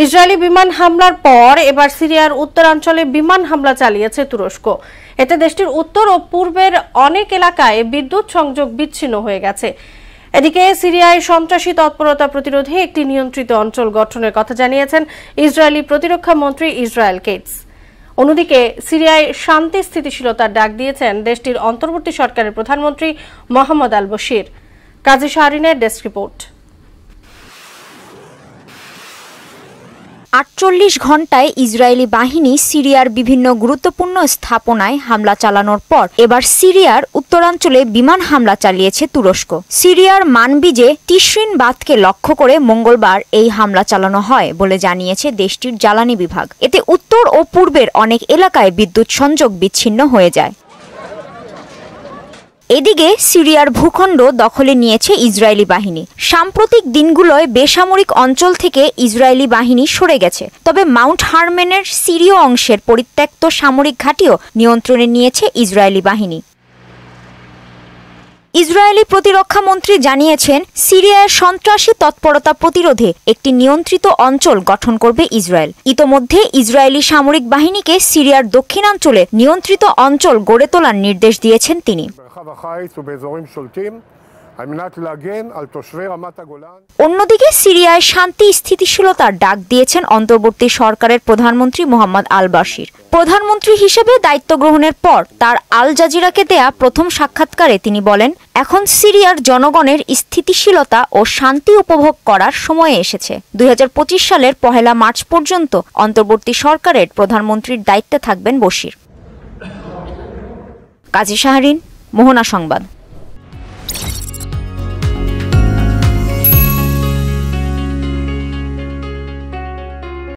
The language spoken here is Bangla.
ইসরায়েলি বিমান হামলার পর এবার সিরিয়ার উত্তরাঞ্চলে বিমান হামলা চালিয়েছে তুরস্ক। এতে দেশটির উত্তর ও পূর্বের অনেক এলাকায় বিদ্যুৎ সংযোগ বিচ্ছিন্ন হয়ে গেছে। এদিকে সিরিয়ায় সন্ত্রাসী তৎপরতা প্রতিরোধে একটি নিয়ন্ত্রিত অঞ্চল গঠনের কথা জানিয়েছেন ইসরায়েলি প্রতিরক্ষা মন্ত্রী ইসরায়েল কেটস। অন্যদিকে সিরিয়ায় শান্তি স্থিতিশীলতার ডাক দিয়েছেন দেশটির অন্তর্বর্তী সরকারের প্রধানমন্ত্রী মোহাম্মদ আল বশির। কাজী শাহরিনের ডেস্ক রিপোর্ট। ৪৮ ঘণ্টায় ইসরায়েলি বাহিনী সিরিয়ার বিভিন্ন গুরুত্বপূর্ণ স্থাপনায় হামলা চালানোর পর এবার সিরিয়ার উত্তরাঞ্চলে বিমান হামলা চালিয়েছে তুরস্ক। সিরিয়ার মানবিজে তিশরিন বাঁধকে লক্ষ্য করে মঙ্গলবার এই হামলা চালানো হয় বলে জানিয়েছে দেশটির জ্বালানি বিভাগ। এতে উত্তর ও পূর্বের অনেক এলাকায় বিদ্যুৎ সংযোগ বিচ্ছিন্ন হয়ে যায়। এদিকে সিরিয়ার ভূখণ্ড দখলে নিয়েছে ইসরায়েলি বাহিনী। সাম্প্রতিক দিনগুলোয় বেসামরিক অঞ্চল থেকে ইসরায়েলি বাহিনী সরে গেছে, তবে মাউন্ট হারমেনের সিরীয় অংশের পরিত্যক্ত সামরিক ঘাঁটিও নিয়ন্ত্রণে নিয়েছে ইসরায়েলি বাহিনী। ইসরায়েলি প্রতিরক্ষা মন্ত্রী জানিয়েছেন, সিরিয়ার সন্ত্রাসী তৎপরতা প্রতিরোধে একটি নিয়ন্ত্রিত অঞ্চল গঠন করবে ইসরায়েল। ইতোমধ্যে ইসরায়েলি সামরিক বাহিনীকে সিরিয়ার দক্ষিণাঞ্চলে নিয়ন্ত্রিত অঞ্চল গড়ে তোলার নির্দেশ দিয়েছেন তিনি। অন্যদিকে সিরিয়ায় শান্তি স্থিতিশীলতার ডাক দিয়েছেন অন্তর্বর্তী সরকারের প্রধানমন্ত্রী মোহাম্মদ আল বশির। প্রধানমন্ত্রী হিসেবে দায়িত্ব গ্রহণের পর তার আল জাজিরাকে দেয়া প্রথম সাক্ষাৎকারে তিনি বলেন, এখন সিরিয়ার জনগণের স্থিতিশীলতা ও শান্তি উপভোগ করার সময় এসেছে। ২০২৫ সালের ১ মার্চ পর্যন্ত অন্তর্বর্তী সরকারের প্রধানমন্ত্রীর দায়িত্বে থাকবেন বশির। কাজী শাহরিন, মোহনা সংবাদ।